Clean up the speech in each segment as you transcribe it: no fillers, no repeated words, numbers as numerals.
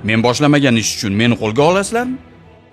Men boshlamagan ish uchun meni qo'lga olasizlarmi?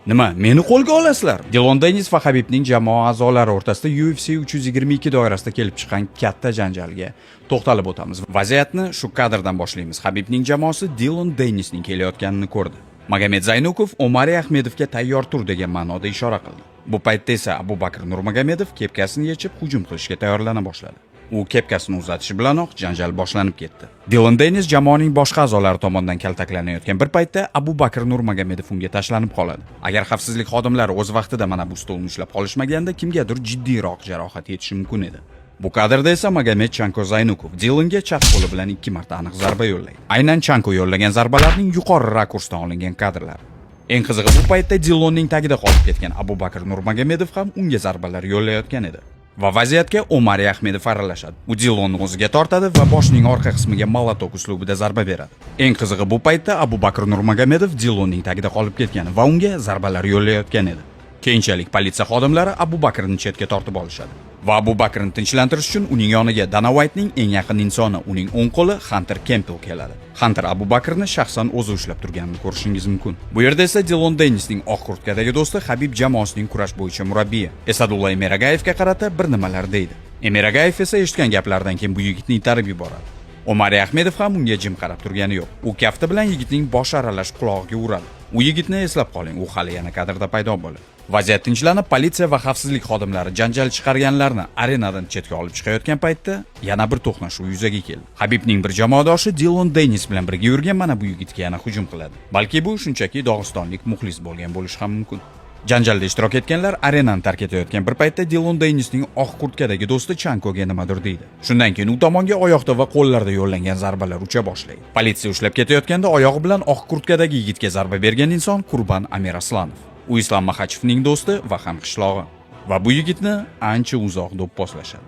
Nima, meni qo'lga olasizlar? Dilon Deynis va Habibning jamoa a'zolari o'rtasida UFC 322 doirasida kelib chiqqan katta janjalga to'xtalib o'tamiz. Vaziyatni shu kadrdan boshlaymiz. Habibning jamoasi Dilon Deynisning kelayotganini ko'rdi. Magomed Zaynukov Omari Ahmedovga tayyor tur degan ma'noda ishora qildi. Bu paytda esa Abu Bakr Nurmagomedov kepkasini yechib hujum qilishga tayyorlana boshladi. U kepkasini uzatishi bilanoq janjal boshlanib ketdi. Dilon Deynis jamoaning boshqa a'zolari tomonidan kaltaklanayotgan bir paytda Abu Bakr Nurmagomedov unga tashlanib qoladi. Agar xavfsizlik xodimlari o'z vaqtida mana bu stolni ushlab qolishmaganda, kimgadir jiddiyroq jarohat yetishi mumkin edi. Bu kadrda esa Magomed Chanko Zaynukov Dilonga chap qo'li bilan 2 marta aniq zarba yo'llaydi. Aynan Chanko yo'llagan zarbalarning yuqori rakursdan olingan kadrlar. Eng qizig'i bu paytda Dilonning tagida qolib ketgan Abu Bakr Nurmagomedov ham unga zarbalar yo'llayotgan edi. Va vaziyatga Omari Ahmedov aralashadi. U Dilonni o'ziga tortadi va boshining orqa qismiga molotok uslubida zarba beradi. Eng qizig'i bu paytda Abu Bakr Nurmagomedov Dilonning tagida qolib ketgan va unga zarbalar yo'llayotgan edi. Keyinchalik politsiya xodimlari Abu Bakrni chetga tortib olishadi. Va Abu Bakrni tinchlantirish uchun uning yoniga Dana Whitening eng yaqin insoni, uning o'ng qo'li Hunter Campbell keladi. Hunter Abu Bakrni shaxsan o'zi ushlab turganini ko'rishingiz mumkin. Bu yerda esa Dilon Deynisning oq kurtkadagi do'sti Habib jamoasining kurash bo'yicha murabbiyi Esadulla Emiragayevga qarata bir nimalar deydi. Emiragayev esa eshitgan gaplardan keyin bu yigitni itarib yuboradi. Omari Ahmedov ham unga jim qarab turgani yo'q. U kafti bilan yigitning boshi aralashib qulog'iga uradi. U yigitni eslab qoling, u hali yana kadrda paydo bo'ladi. Vaziyat tinchlanib, politsiya va xavfsizlik xodimlari janjal chiqarganlarni arenadan chetga olib chiqayotgan paytda yana bir to'qnashuv yuzaga keldi. Habibning bir jamoadoshi Dilon Deynis bilan birga yurgan mana bu yigitga yana hujum qiladi. Balki bu shunchaki Dog'istonlik muxlis bo'lgan bo'lishi ham mumkin. Janjalda ishtirok etganlar arenani tark etayotgan bir paytda Dilon Deynisning oq kurtkadagi do'sti Chankoga nimadir deydi. Shundan keyin u tomonga oyoqda va qo'llarda yo'llangan zarbalar ucha boshlaydi. Politsiya ushlab ketayotganda oyog'i bilan oq kurtkadagi yigitga zarba bergan inson Qurban Amir Aslanov. U Islom Maxachevning do'sti va hamqishlog'i va bu yigitni ancha uzoq do'pposlashadi.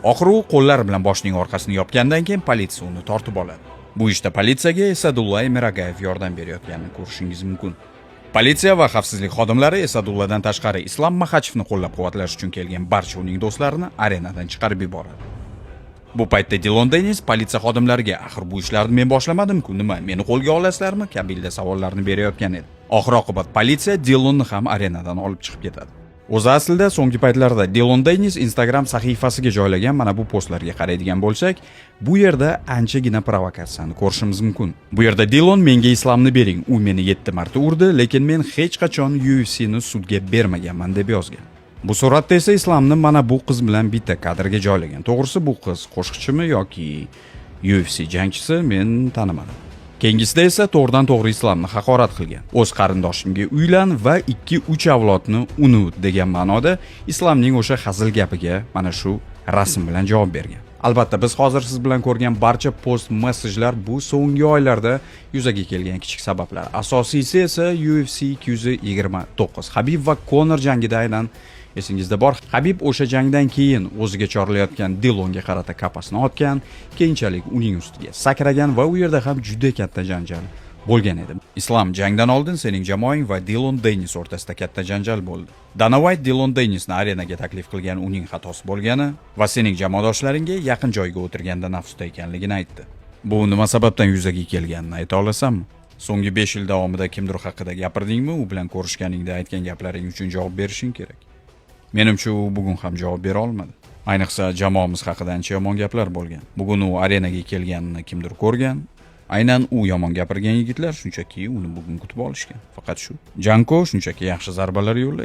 Oxiri u qo'llari bilan boshining orqasini yopgandan keyin politsiya uni tortib oladi. Bu ishda politsiyaga Esadulla Emiragayev yordam berayotganini ko'rishingiz mumkin. Politsiya va xavfsizlik xodimlari Esadulladan tashqari Islom Maxachevni qo'llab-quvvatlash uchun kelgan barcha uning do'stlarini arenadan chiqarib yuboradi. Bu paytda Dilon Deynis politsiya xodimlariga axir bu ishlarni men boshlamadim-ku, nima, meni qo'lga olasizlarmi kabilda savollarni berayotgan edi. Oxir-oqibat politsiya Dilonni ham arenadan olib chiqib ketadi. O'zi aslida so'nggi paytlarda Dilon Deynis Instagram sahifasiga joylagan mana bu postlarga qaraydigan bo'lsak, bu yerda anchagina provokatsiyani ko'rishimiz mumkin. Bu yerda Dilon menga islomni bering, u meni 7 marta urdi, lekin men hech qachon UFC'ni sudga bermaganman deb yozgan. Bu suratda esa islomni mana bu qiz bilan bitta kadrga joylagan. To'g'risi bu qiz qo'shiqchimi yoki UFC jangchisi men tanimadim. Keyingisida esa to'g'ridan-to'g'ri islomni haqorat qilgan. O'z qarindoshimga uylan va 2-3 avlodni unut degan ma'noda islomning o'sha hazil gapiga mana shu rasm bilan javob bergan. Albatta biz hozir siz bilan ko'rgan barcha post messajlar bu so'nggi oylarda yuzaga kelgan kichik sabablar. Asosiysi esa UFC 229 Habib va Conor jangida aynan esingizda bor. Habib o'sha jangdan keyin o'ziga chorlayotgan Dilonga qarata kapasini otgan, keyinchalik uning ustiga sakragan va u yerda ham juda katta janjal bo'lgan edi. Islom, jangdan oldin sening jamoang va Dilon Deynis o'rtasida katta janjal bo'ldi. Dana White Dilon Deynisni arenaga taklif qilgan uning xatosi bo'lgani va sening jamoadoshlaringga yaqin joyga o'tirganda nafsda ekanligini aytdi. Bu nima sababdan yuzaga kelganini ayta olasanmi? So'nggi 5 yil davomida kimdir haqida gapirdingmi? U bilan ko'rishganingda aytgan gaplaring uchun javob berishing kerak. Menimcha u bugun ham javob bera olmadi. Ayniqsa jamoamiz haqida ancha yomon gaplar bo'lgan. Bugun u arenaga kelganini kimdir ko'rgan. Aynan u yomon gapirgan yigitlar shunchaki uni bugun kutib olishgan. Faqat shu. Janko shunchaki yaxshi zarbalar yo'llaydi.